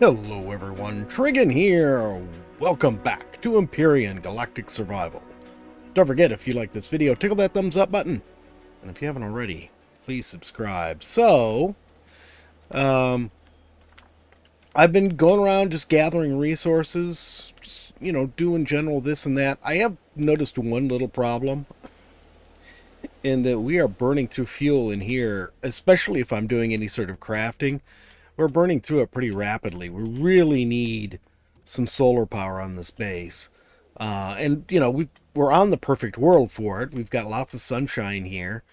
Hello everyone, Trigan here! Welcome back to Empyrion Galactic Survival. Don't forget, if you like this video, tickle that thumbs up button. And if you haven't already, please subscribe. So, I've been going around just gathering resources, just, doing general this and that. I have noticed one little problem, in that we are burning through fuel in here, especially if I'm doing any sort of crafting. We're burning through it pretty rapidly. We really need some solar power on this base. We're on the perfect world for it. We've got lots of sunshine here,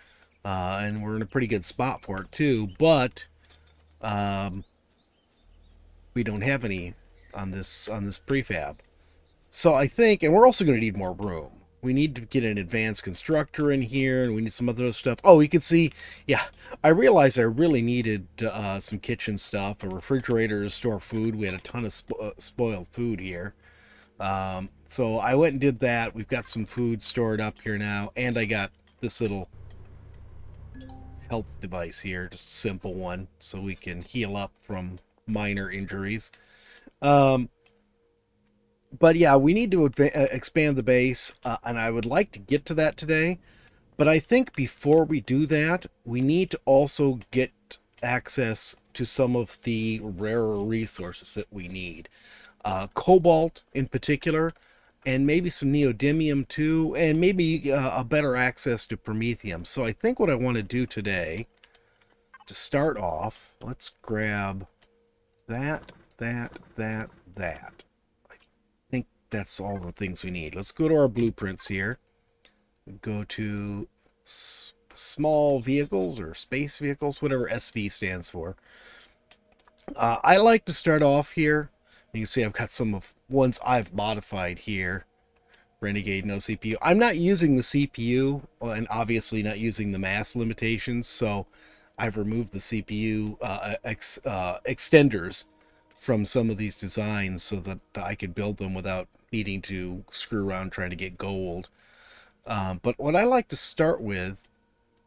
and we're in a pretty good spot for it too, but we don't have any on this prefab. So I think, and we're also going to need more room. We need to get an advanced constructor in here, and we need some other stuff. Oh, you can see, yeah, I realized I really needed some kitchen stuff, a refrigerator to store food. We had a ton of spoiled food here. So I went and did that. We've got some food stored up here now, and I got this little health device here, just a simple one, so we can heal up from minor injuries. But yeah, we need to expand the base, and I would like to get to that today. But I think before we do that, we need to also get access to some of the rarer resources that we need. Cobalt in particular, and maybe some neodymium too, and maybe a better access to promethium. So I think what I want to do today, to start off, let's grab that. That's all the things we need. Let's go to our blueprints here. Go to small vehicles or space vehicles, whatever SV stands for. I like to start off here. You can see I've got some of ones I've modified here. Renegade, no CPU. I'm not using the CPU, and obviously not using the mass limitations, so I've removed the CPU extenders from some of these designs so that I could build them without needing to screw around trying to get gold. But what I like to start with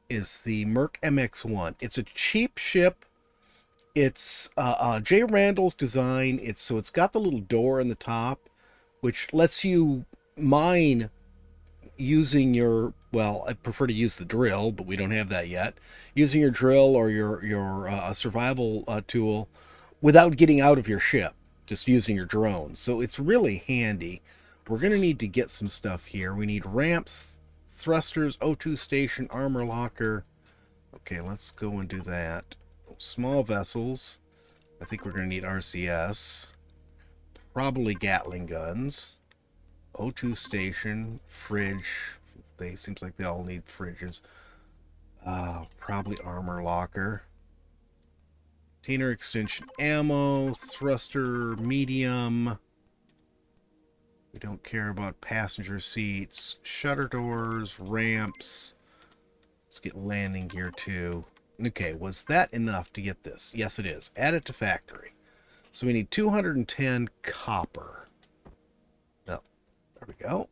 is the Merc MX-1. It's a cheap ship. It's J. Randall's design. It's got the little door in the top, which lets you mine using your, well, I prefer to use the drill, but we don't have that yet. Using your drill or your survival tool without getting out of your ship, just using your drone. So it's really handy. We're going to need to get some stuff here. We need ramps, thrusters, O2 station, armor locker. Okay, let's go and do that. Small vessels. I think we're going to need RCS. Probably Gatling guns. O2 station, fridge. Seems like they all need fridges. Probably armor locker. Container extension ammo, thruster medium. We don't care about passenger seats, shutter doors, ramps. Let's get landing gear too. Okay, was that enough to get this? Yes, it is. Add it to factory. So we need 210 copper. Oh, there we go.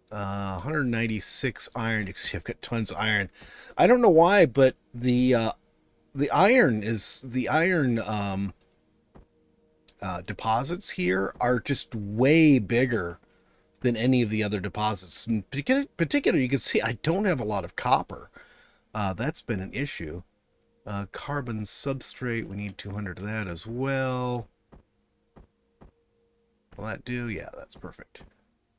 196 iron. I've got tons of iron. I don't know why, but the iron deposits here are just way bigger than any of the other deposits. In particular, you can see I don't have a lot of copper. That's been an issue. Carbon substrate, we need 200 of that as well. Will that do? Yeah, that's perfect.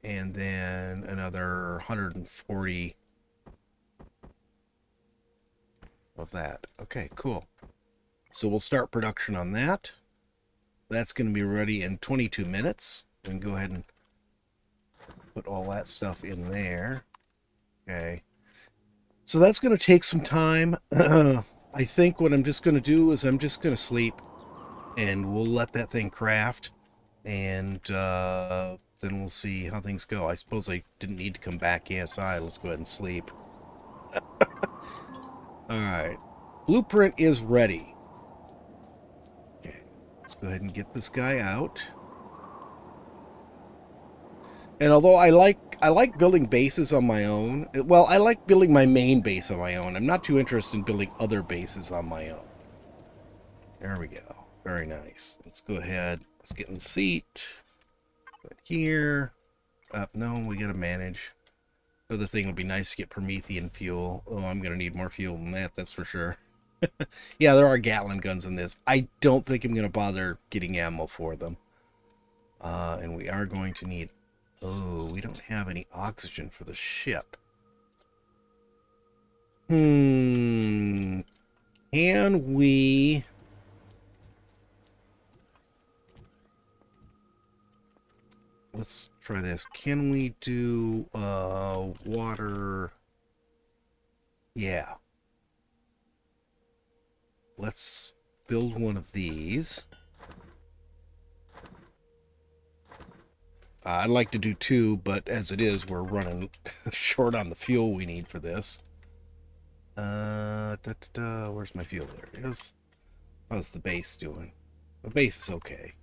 And then another 140 of that. Okay, cool. So we'll start production on that. That's going to be ready in 22 minutes. We can go ahead and put all that stuff in there. Okay. So that's going to take some time. I think what I'm just going to do is I'm just going to sleep, and we'll let that thing craft, and then we'll see how things go. I suppose I didn't need to come back inside. Let's go ahead and sleep. Alright. Blueprint is ready. Okay. Let's go ahead and get this guy out. And although I like building bases on my own, well, I like building my main base on my own. I'm not too interested in building other bases on my own. There we go. Very nice. Let's go ahead. Let's get in the seat. Put here. No, we gotta manage. The other thing would be nice to get Promethean fuel. Oh, I'm gonna need more fuel than that, that's for sure. Yeah, there are Gatling guns in this. I don't think I'm gonna bother getting ammo for them. And we are going to need... Oh, we don't have any oxygen for the ship. Can we... Let's try this. Can we do water? Yeah. Let's build one of these. I'd like to do two, but as it is, we're running short on the fuel we need for this. Where's my fuel? There it is. How's the base doing? The base is okay.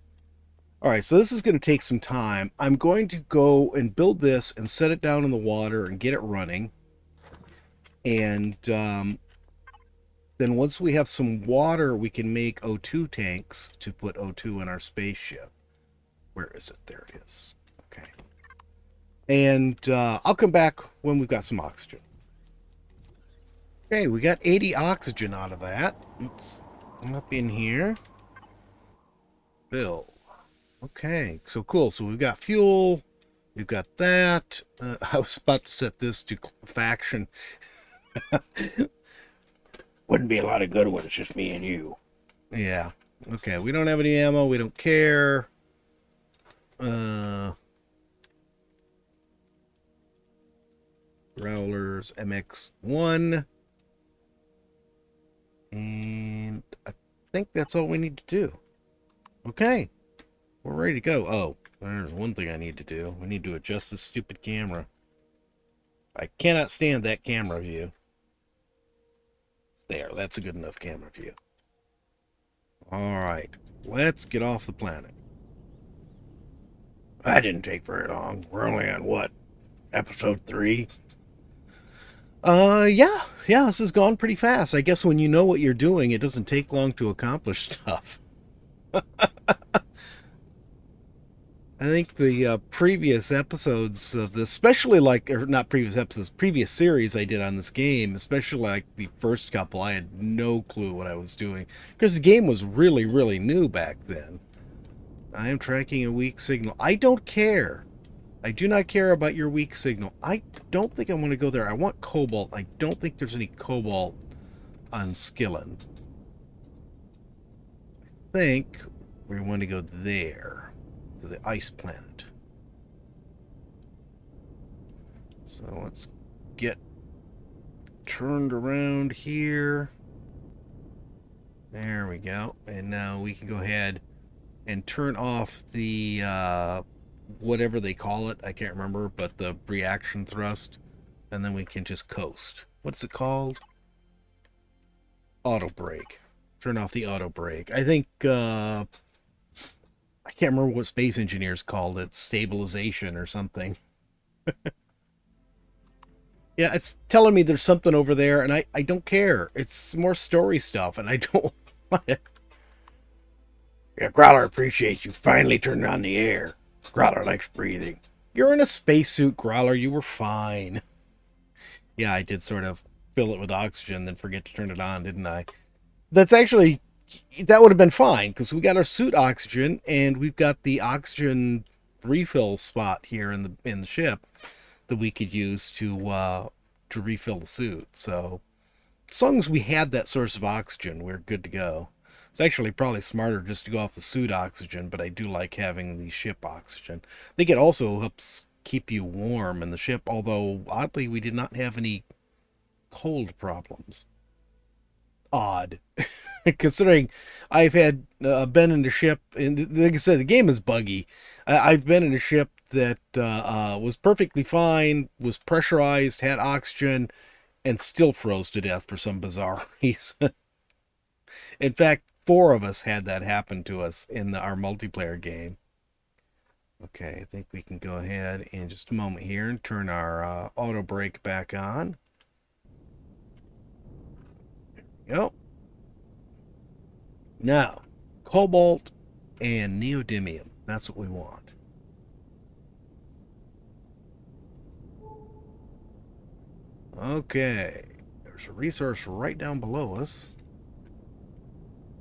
Alright, so this is going to take some time. I'm going to go and build this and set it down in the water and get it running. And then once we have some water, we can make O2 tanks to put O2 in our spaceship. Where is it? There it is. Okay. And I'll come back when we've got some oxygen. Okay, we got 80 oxygen out of that. Let's come up in here. Fill. Okay, so cool. So we've got fuel. We've got that. I was about to set this to faction. Wouldn't be a lot of good when it's just me and you. Yeah. Okay, we don't have any ammo. We don't care. Growlers MX1. And I think that's all we need to do. Okay. We're ready to go. Oh, there's one thing I need to do. We need to adjust this stupid camera. I cannot stand that camera view. There, that's a good enough camera view. Alright, let's get off the planet. That didn't take very long. We're only on what? Episode 3? Yeah, this has gone pretty fast. I guess when you know what you're doing, it doesn't take long to accomplish stuff. I think the previous episodes of this, especially like, or not previous episodes, previous series I did on this game, especially like the first couple, I had no clue what I was doing. Because the game was really, really new back then. I am tracking a weak signal. I don't care. I do not care about your weak signal. I don't think I want to go there. I want cobalt. I don't think there's any cobalt on Skillen. I think we want to go there. To the ice planet. So let's get turned around here. There we go. And now we can go ahead and turn off the whatever they call it. I can't remember, but the reaction thrust. And then we can just coast. What's it called? Auto brake. Turn off the auto brake. I think I can't remember what Space Engineers called it. Stabilization or something. Yeah, it's telling me there's something over there, and I don't care. It's more story stuff, and I don't want it. Yeah, Growler appreciates you finally turning on the air. Growler likes breathing. You're in a spacesuit, Growler. You were fine. Yeah, I did sort of fill it with oxygen, then forget to turn it on, didn't I? That's actually... That would have been fine, because we got our suit oxygen, and we've got the oxygen refill spot here in the ship that we could use to refill the suit. So, as long as we had that source of oxygen, we're good to go. It's actually probably smarter just to go off the suit oxygen, but I do like having the ship oxygen. I think it also helps keep you warm in the ship, although, oddly, we did not have any cold problems. Odd. Considering I've had been in a ship, and like I said, the game is buggy. I've been in a ship that was perfectly fine, was pressurized, had oxygen, and still froze to death for some bizarre reason. In fact, 4 of us had that happen to us in our multiplayer game. Okay, I think we can go ahead in just a moment here and turn our auto brake back on. There we go. Now, cobalt and neodymium. That's what we want. Okay. There's a resource right down below us.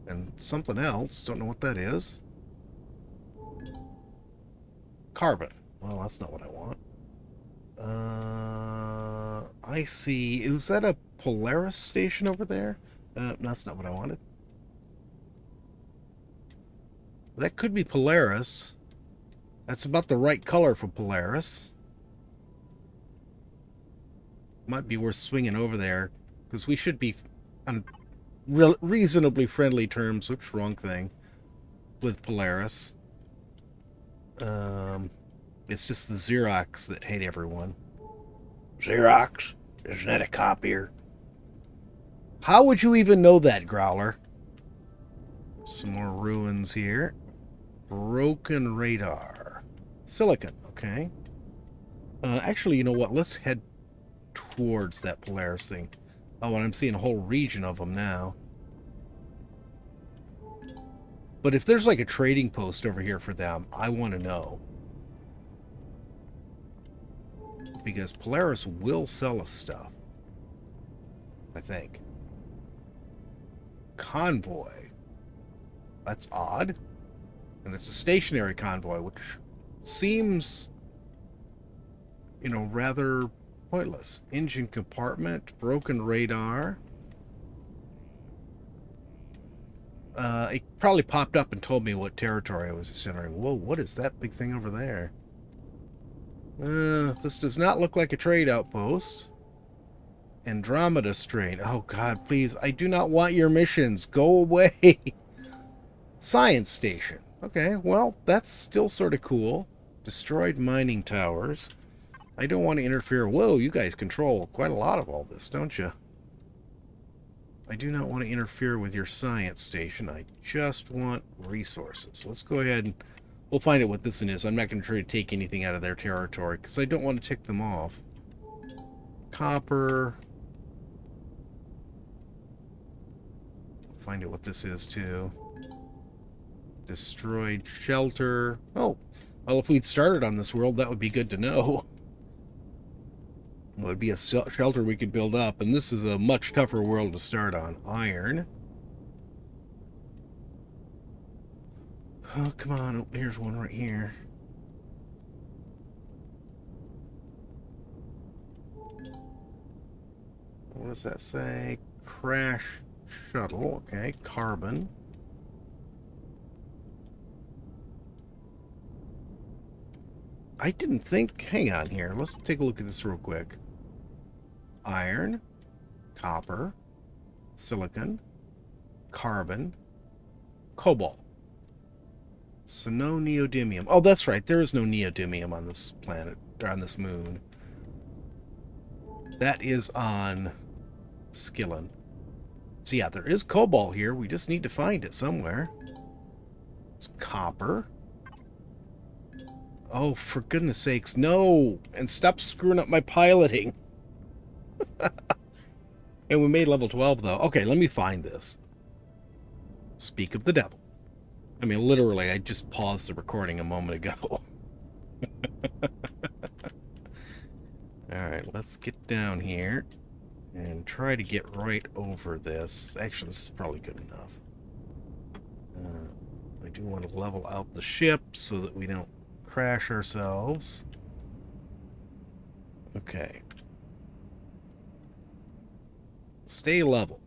And something else. Don't know what that is. Carbon. Well, that's not what I want. I see. Is that a Polaris station over there? That's not what I wanted. That could be Polaris. That's about the right color for Polaris. Might be worth swinging over there, because we should be on reasonably friendly terms. Oops, wrong thing. With Polaris. It's just the Xerox that hate everyone. Xerox? Isn't that a copier? How would you even know that, Growler? Some more ruins here. Broken radar. Silicon, okay. Actually, you know what? Let's head towards that Polaris thing. Oh, and I'm seeing a whole region of them now. But if there's like a trading post over here for them, I want to know. Because Polaris will sell us stuff. I think. Convoy. That's odd. And it's a stationary convoy, which seems, you know, rather pointless. Engine compartment, broken radar. It probably popped up and told me what territory I was centering. Whoa, what is that big thing over there? This does not look like a trade outpost. Andromeda strain. Oh, God, please. I do not want your missions. Go away. Science station. Okay, well, that's still sort of cool. Destroyed mining towers. I don't want to interfere. Whoa, you guys control quite a lot of all this, don't you? I do not want to interfere with your science station. I just want resources. Let's go ahead and we'll find out what this one is. I'm not going to try to take anything out of their territory because I don't want to tick them off. Copper. Find out what this is too. Destroyed shelter. Oh, well, if we'd started on this world, that would be good to know. It would be a shelter we could build up, and this is a much tougher world to start on. Iron. Oh, come on. Oh, here's one right here. What does that say? Crash shuttle. Okay, carbon. I didn't think... Hang on here. Let's take a look at this real quick. Iron, copper, silicon, carbon, cobalt. So no neodymium. Oh, that's right. There is no neodymium on this planet, or on this moon. That is on Skillen. So yeah, there is cobalt here. We just need to find it somewhere. It's copper. Oh, for goodness sakes, no! And stop screwing up my piloting. And we made level 12, though. Okay, let me find this. Speak of the devil. I mean, literally, I just paused the recording a moment ago. Alright, let's get down here and try to get right over this. Actually, this is probably good enough. I do want to level out the ship so that we don't crash ourselves. Okay. Stay level.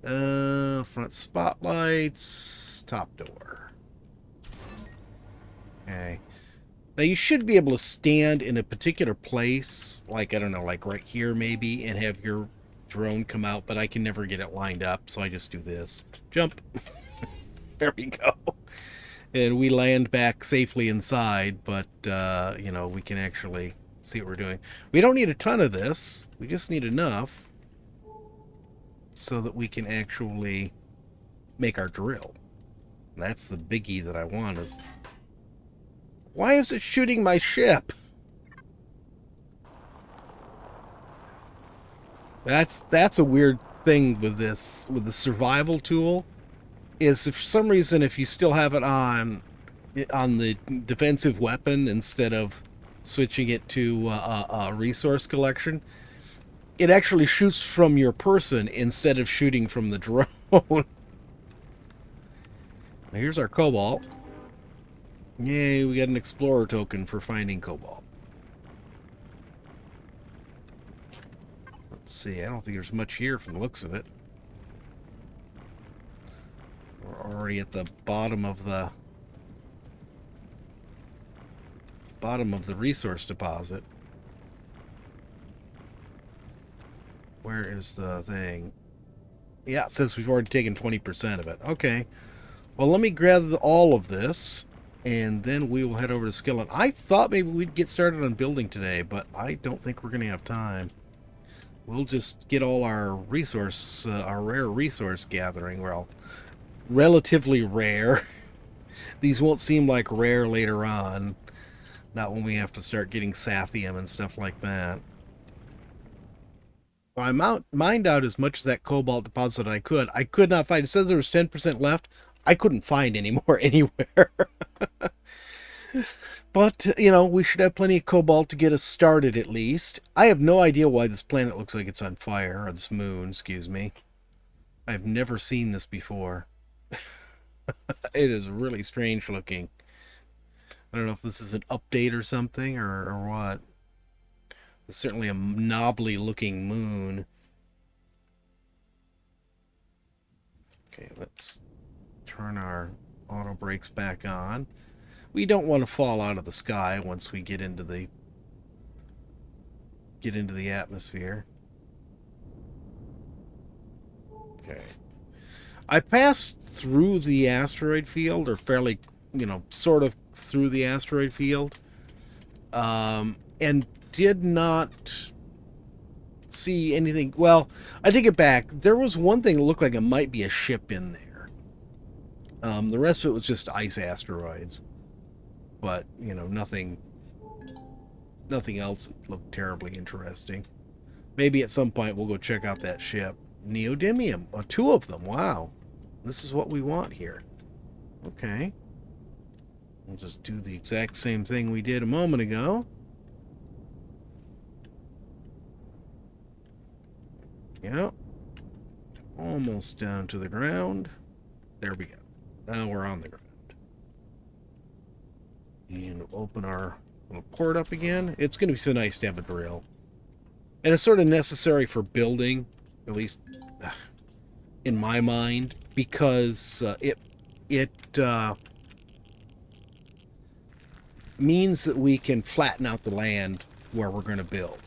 Front spotlights, top door. Okay. Now you should be able to stand in a particular place, like, I don't know, like right here maybe, and have your drone come out, but I can never get it lined up, so I just do this. Jump. There we go. And we land back safely inside, but, you know, we can actually see what we're doing. We don't need a ton of this. We just need enough so that we can actually make our drill. That's the biggie that I want is... Why is it shooting my ship? That's a weird thing with this, with the survival tool. is if for some reason if you still have it on the defensive weapon instead of switching it to a resource collection, it actually shoots from your person instead of shooting from the drone. Here's our cobalt. Yay, we got an explorer token for finding cobalt. Let's see, I don't think there's much here from the looks of it. We're already at the bottom of the resource deposit. Where is the thing? Yeah, it says we've already taken 20% of it. Okay. Well, let me grab all of this, and then we will head over to Skillet. I thought maybe we'd get started on building today, but I don't think we're going to have time. We'll just get all our resource, our rare resource gathering. Well, relatively rare. These won't seem like rare later on. Not when we have to start getting Sathium and stuff like that. So I mined out as much as that cobalt deposit I could. I could not find. It says there was 10% left. I couldn't find any more anywhere. But, you know, we should have plenty of cobalt to get us started at least. I have no idea why this planet looks like it's on fire. Or this moon, excuse me. I've never seen this before. It is really strange looking. I don't know if this is an update or something or what. It's certainly a knobbly looking moon. Okay, let's turn our auto brakes back on. We don't want to fall out of the sky once we get into the atmosphere. Okay. I passed through the asteroid field, or fairly, you know, sort of through the asteroid field, and did not see anything. Well, I take it back. There was one thing that looked like it might be a ship in there. The rest of it was just ice asteroids. But, you know, nothing else that looked terribly interesting. Maybe at some point we'll go check out that ship. Neodymium. Oh, 2 of them. Wow. This is what we want here. Okay. We'll just do the exact same thing we did a moment ago. Yep. Almost down to the ground. There we go. Now we're on the ground. And open our little port up again. It's going to be so nice to have a drill. And it's sort of necessary for building, at least in my mind, because it means that we can flatten out the land where we're going to build.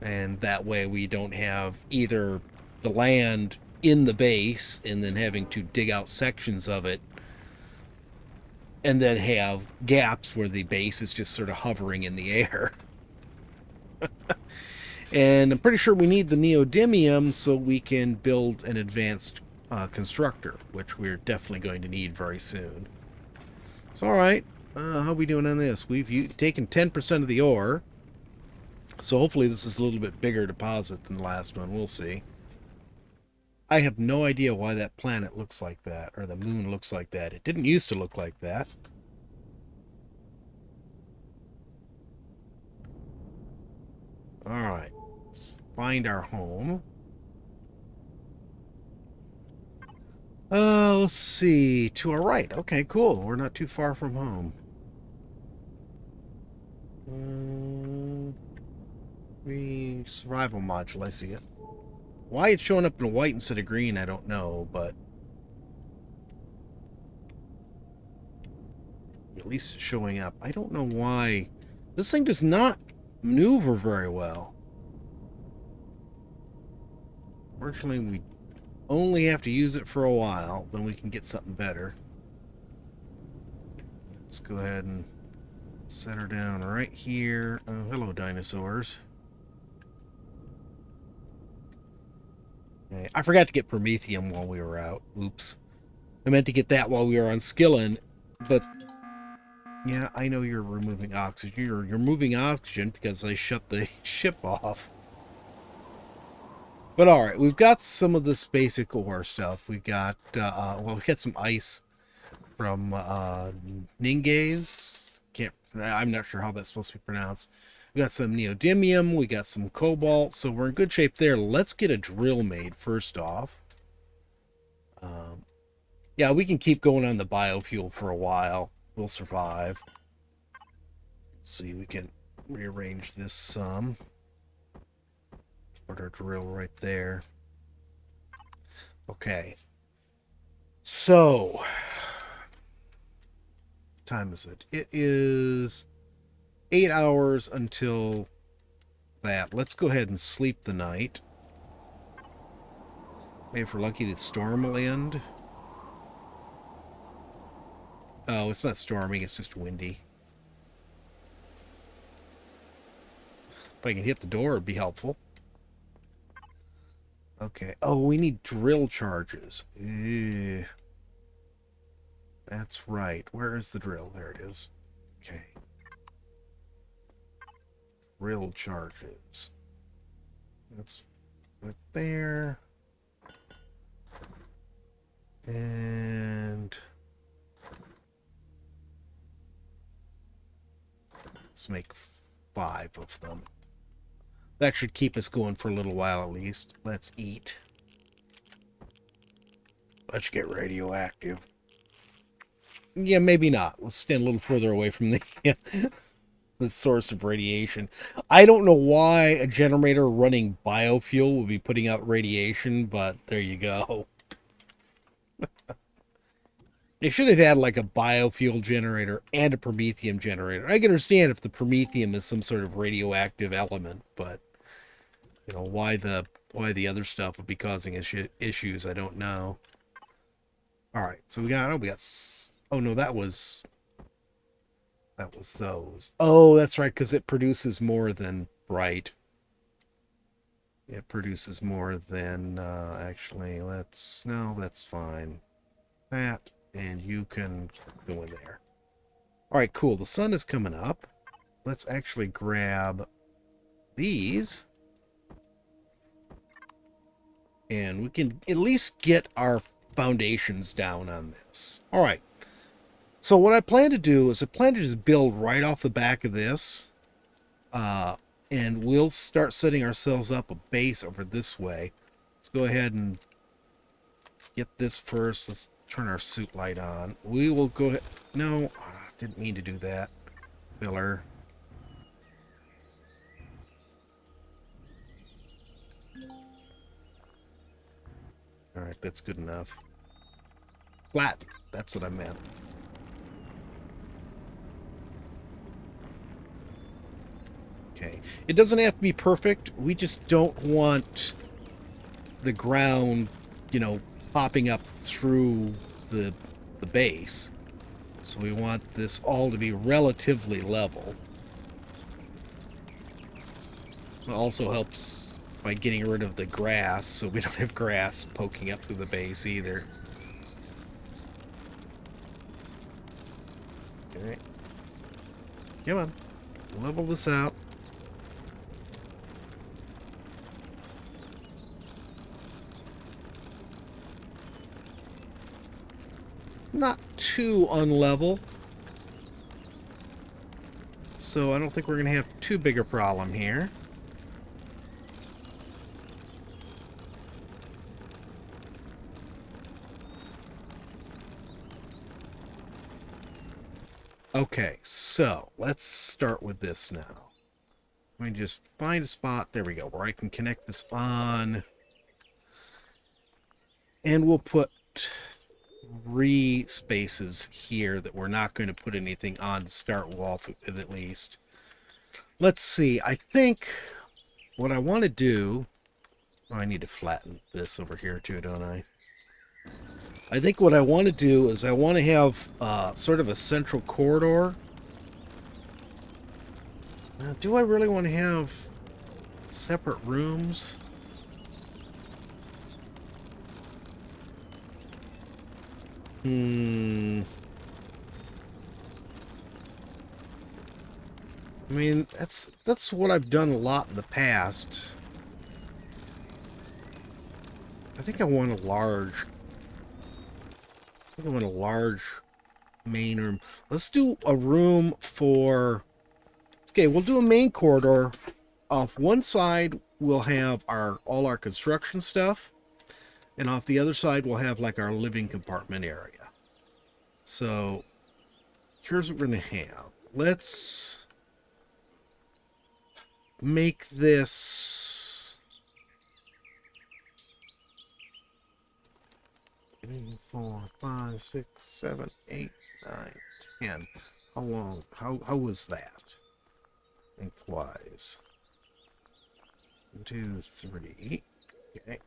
And that way we don't have either the land in the base and then having to dig out sections of it and then have gaps where the base is just sort of hovering in the air. And I'm pretty sure we need the neodymium so we can build an advanced constructor, which we're definitely going to need very soon. So, alright, how are we doing on this? We've taken 10% of the ore, so hopefully this is a little bit bigger deposit than the last one. We'll see. I have no idea why that planet looks like that, or the moon looks like that. It didn't used to look like that. Alright, let's find our home. Let's see. To our right. Okay, cool. We're not too far from home. Survival module, I see it. Why it's showing up in white instead of green, I don't know, but at least it's showing up. I don't know why. This thing does not maneuver very well. Fortunately, we only have to use it for a while, then we can get something better. Let's go ahead and set her down right here. Oh, hello, dinosaurs. Okay, I forgot to get Promethium while we were out. Oops. I meant to get that while we were on Skillen, but yeah, I know you're removing oxygen. You're moving oxygen because I shut the ship off. But all right, we've got some of this basic ore stuff. We got well, we got some ice from Ningays. Can't. I'm not sure how that's supposed to be pronounced. We got some neodymium. We got some cobalt. So we're in good shape there. Let's get a drill made first off. Yeah, we can keep going on the biofuel for a while. We'll survive. Let's see, we can rearrange this some. Put our drill right there. Okay. So, time is it? It is 8 hours until that. Let's go ahead and sleep the night. Maybe if we're lucky the storm will end. Oh, it's not storming, it's just windy. If I can hit the door, it'd be helpful. Okay. Oh, we need drill charges. That's right. Where is the drill? There it is. Okay. Drill charges. That's right there. And let's make 5 of them. That should keep us going for a little while at least. Let's eat. Let's get radioactive. Yeah, maybe not. Let's stand a little further away from the the source of radiation. I don't know why a generator running biofuel would be putting out radiation, but there you go. They should have had like a biofuel generator and a promethium generator. I can understand if the promethium is some sort of radioactive element, but you know why the other stuff would be causing issues, I don't know. All right, so we got oh no, that was those. Oh, that's right, because it produces more than right. It produces more than actually. No, that's fine. That. And you can go in there. All right, cool. The sun is coming up. Let's actually grab these. And we can at least get our foundations down on this. All right. So what I plan to do is I plan to just build right off the back of this. And we'll start setting ourselves up a base over this way. Let's go ahead and get this first. Let's turn our suit light on. We will go ahead. No, didn't mean to do that. Filler. Alright, that's good enough. Flatten. That's what I meant. Okay. It doesn't have to be perfect. We just don't want the ground, you know, popping up through the base. So we want this all to be relatively level. It also helps by getting rid of the grass, so we don't have grass poking up through the base either. Okay. Come on. Level this out. Not too unlevel. So I don't think we're going to have too big a problem here. Okay, so let's start with this now. Let me just find a spot. There we go, where I can connect this on. And we'll put 3 spaces here that we're not going to put anything on to start off with, at least. Let's see. I think what I want to do... Oh, I need to flatten this over here too, don't I? I think what I want to do is I want to have sort of a central corridor. Do I really want to have separate rooms? I mean, that's what I've done a lot in the past. think I want a large... I think I want a large main room. Let's do a room for... Okay, we'll do a main corridor. Off one side, we'll have all our construction stuff. And off the other side, we'll have like our living compartment area. So, here's what we're going to have. Let's make this 3, 4, 5, 6, 7, 8, 9, 10. How long? How was that? Lengthwise. 1, 2, 3. Okay.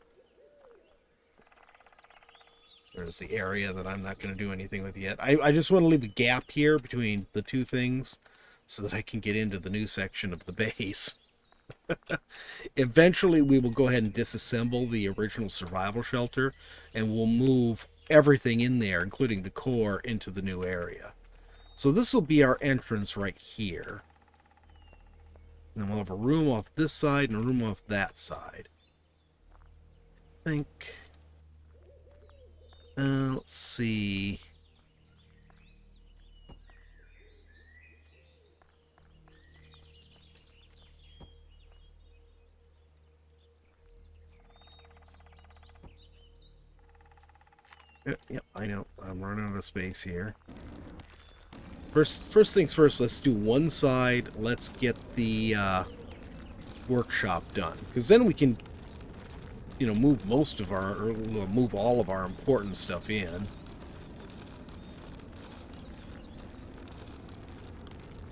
There's the area that I'm not going to do anything with yet. I just want to leave a gap here between the two things so that I can get into the new section of the base. Eventually, we will go ahead and disassemble the original survival shelter, and we'll move everything in there, including the core, into the new area. So this will be our entrance right here. And then we'll have a room off this side and a room off that side. I think... let's see... Yep, I know. I'm running out of space here. First things first, let's do one side. Let's get the workshop done. Because then we can, move most of our, or move all of our important stuff in.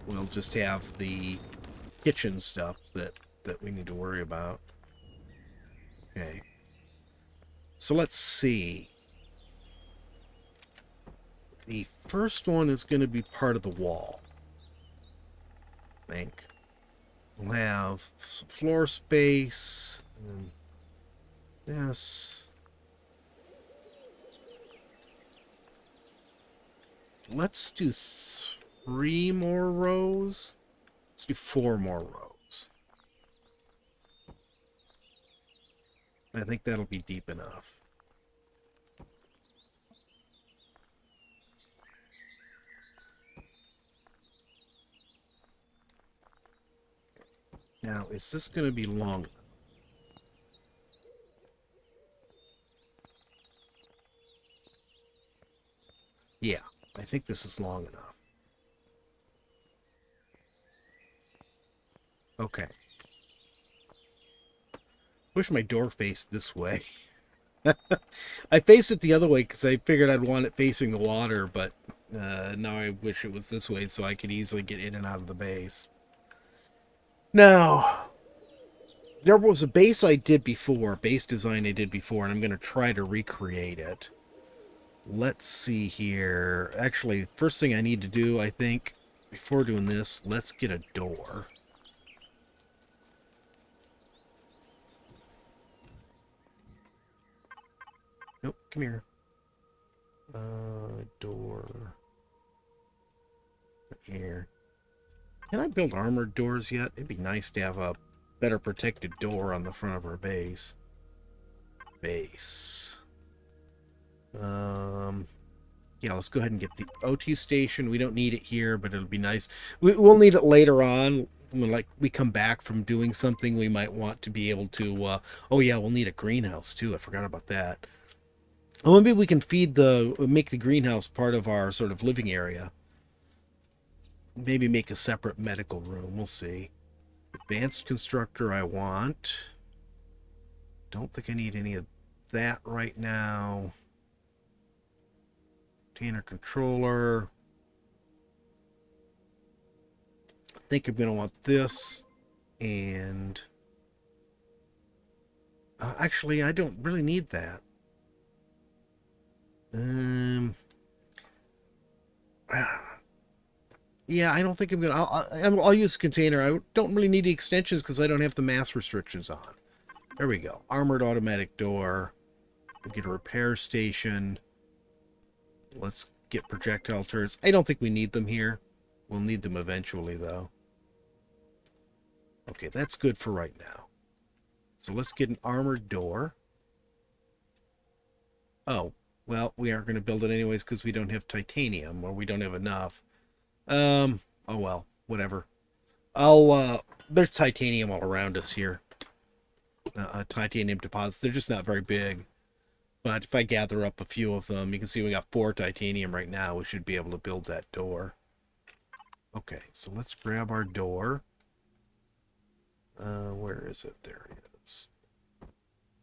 We'll just have the kitchen stuff that we need to worry about. Okay. So let's see. The first one is going to be part of the wall. I think. We'll have some floor space. And then this. Let's do 3 more rows. Let's do 4 more rows. I think that'll be deep enough. Now, is this going to be long? Yeah, I think this is long enough. Okay. Wish my door faced this way. I faced it the other way because I figured I'd want it facing the water, but now I wish it was this way so I could easily get in and out of the base. Now, there was a base I did before, base design I did before, and I'm going to try to recreate it. Let's see here. Actually, first thing I need to do, I think, before doing this, let's get a door. Nope, come here. Door. Here. Can I build armored doors yet? It'd be nice to have a better protected door on the front of our base. Base. Yeah, let's go ahead and get the OT station. We don't need it here, but it'll be nice. We'll need it later on. When, like, we come back from doing something, we might want to be able to... oh, yeah, we'll need a greenhouse, too. I forgot about that. Well, maybe we can make the greenhouse part of our sort of living area. Maybe make a separate medical room. We'll see. Advanced constructor I want. Don't think I need any of that right now. Container controller. I think I'm going to want this. And... actually, I don't really need that. Yeah, I don't think I'm gonna. I'll use a container. I don't really need the extensions because I don't have the mass restrictions on. There we go. Armored automatic door. We'll get a repair station. Let's get projectile turrets. I don't think we need them here. We'll need them eventually, though. Okay, that's good for right now. So let's get an armored door. Oh, well, we aren't going to build it anyways because we don't have titanium, or we don't have enough. Oh well, whatever. There's titanium all around us here. Titanium deposits. They're just not very big. But if I gather up a few of them, you can see we got 4 titanium right now. We should be able to build that door. Okay, so let's grab our door. Where is it? There it is.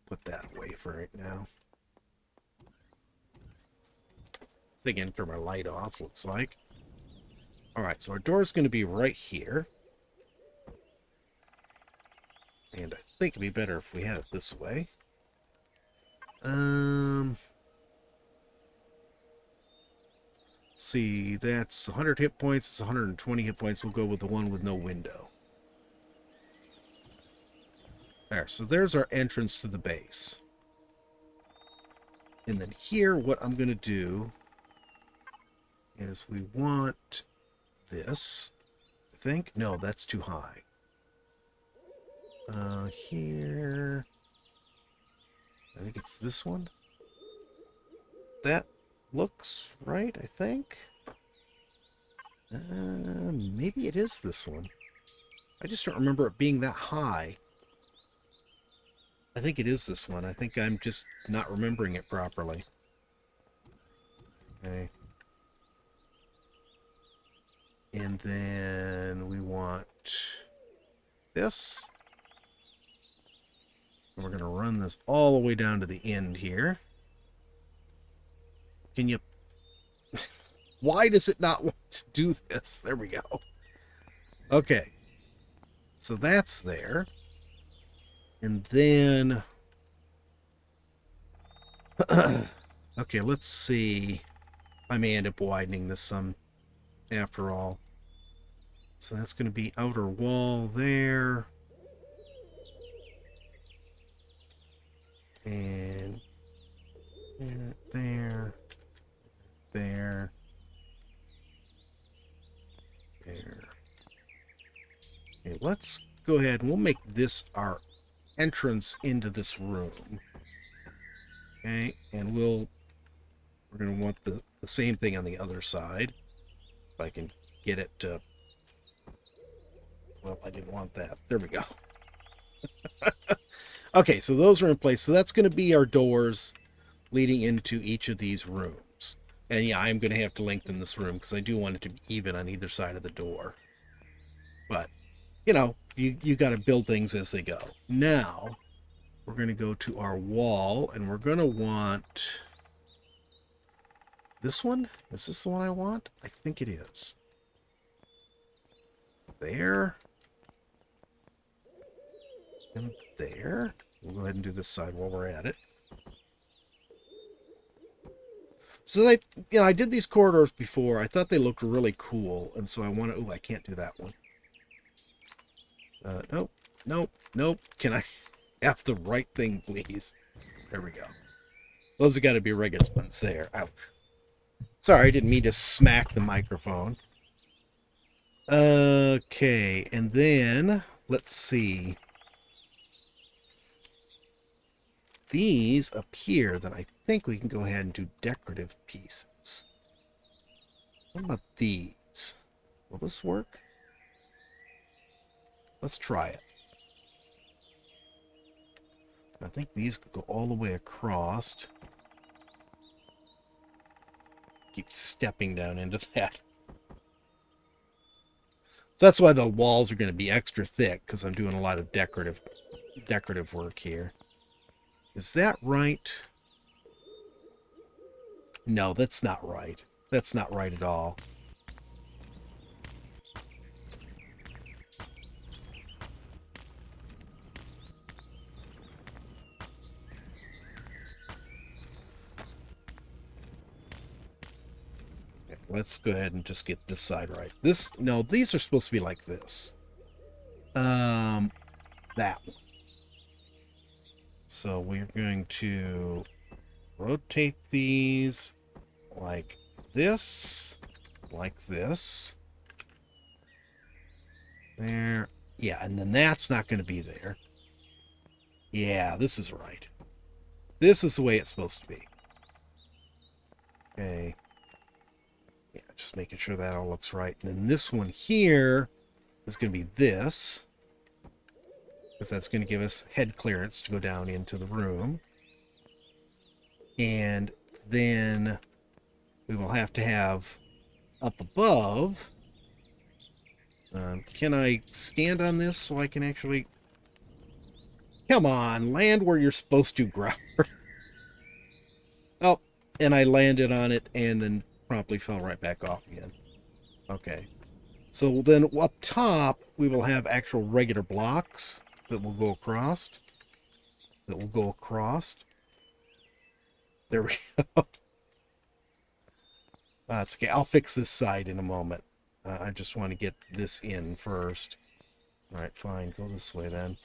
Put that away for right now. Again, turn my light off, looks like. Alright, so our door is going to be right here. And I think it'd be better if we had it this way. See, that's 100 hit points. It's 120 hit points. We'll go with the one with no window. There, so there's our entrance to the base. And then here, what I'm going to do is we want this, I think. No, that's too high. Here, I think it's this one. That looks right, I think. Maybe it is this one. I just don't remember it being that high. I think it is this one. I think I'm just not remembering it properly. Okay. And then we want this. And we're going to run this all the way down to the end here. Can you... Why does it not want to do this? There we go. Okay. So that's there. And then... okay, let's see. I may end up widening this some after all. So that's going to be outer wall there. And there. There. Okay, let's go ahead and we'll make this our entrance into this room. Okay, and we're going to want the same thing on the other side. If I can get it to... Well, I didn't want that. There we go. Okay, so those are in place. So that's going to be our doors leading into each of these rooms. And yeah, I'm going to have to lengthen this room because I do want it to be even on either side of the door. But, you know, you got to build things as they go. Now, we're going to go to our wall, and we're going to want... This one? Is this the one I want? I think it is. There. And there. We'll go ahead and do this side while we're at it. So I did these corridors before. I thought they looked really cool, and so I want to... Oh, I can't do that one. Nope. Can I have the right thing, please? There we go. Those have got to be regular ones there. Ouch. Sorry, I didn't mean to smack the microphone. Okay, and then, let's see. These up here, then I think we can go ahead and do decorative pieces. What about these? Will this work? Let's try it. I think these could go all the way across. Keep stepping down into that. So that's why the walls are going to be extra thick, because I'm doing a lot of decorative work here. Is that right? No, that's not right. That's not right at all. Let's go ahead and just get this side right. No, these are supposed to be like this. That one. So we're going to rotate these like this, there. Yeah, and then that's not going to be there. Yeah, this is right. This is the way it's supposed to be. Okay. Yeah, just making sure that all looks right. And then this one here is going to be this, because that's going to give us head clearance to go down into the room. And then we will have to have up above. Can I stand on this so I can actually... Come on, land where you're supposed to, Growler. Oh, and I landed on it and then promptly fell right back off again. Okay. So then up top, we will have actual regular blocks that will go across. There we go. That's okay. I'll fix this side in a moment. I just want to get this in first. All right, fine. Go this way then.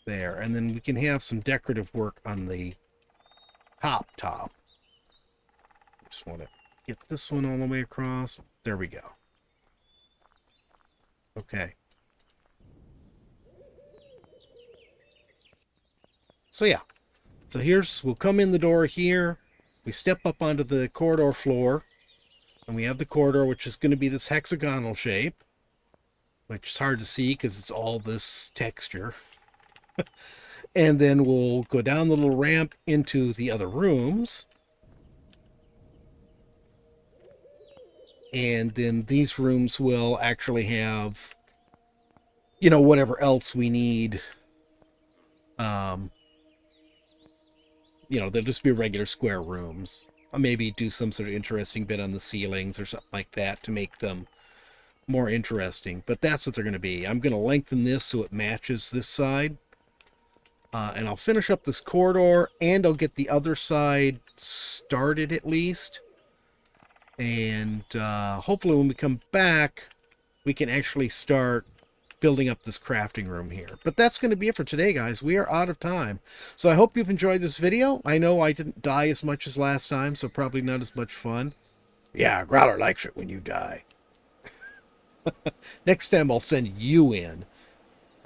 There. And then we can have some decorative work on the top. Just want to get this one all the way across. There we go. Okay. So yeah. So we'll come in the door here. We step up onto the corridor floor. And we have the corridor, which is going to be this hexagonal shape. Which is hard to see because it's all this texture. And then we'll go down the little ramp into the other rooms. And then these rooms will actually have, whatever else we need. They'll just be regular square rooms. I'll maybe do some sort of interesting bit on the ceilings or something like that to make them more interesting. But that's what they're going to be. I'm going to lengthen this so it matches this side. And I'll finish up this corridor, and I'll get the other side started at least. And hopefully when we come back, we can actually start building up this crafting room here. But that's going to be it for today, guys. We are out of time. So I hope you've enjoyed this video. I know I didn't die as much as last time, so probably not as much fun. Yeah, Growler likes it when you die. Next time I'll send you in.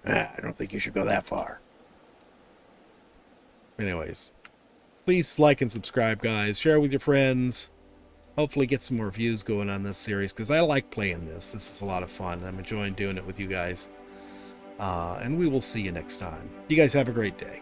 I don't think you should go that far. Anyways, please like and subscribe, guys. Share with your friends. Hopefully get some more views going on this series, because I like playing this. This is a lot of fun. I'm enjoying doing it with you guys. And we will see you next time. You guys have a great day.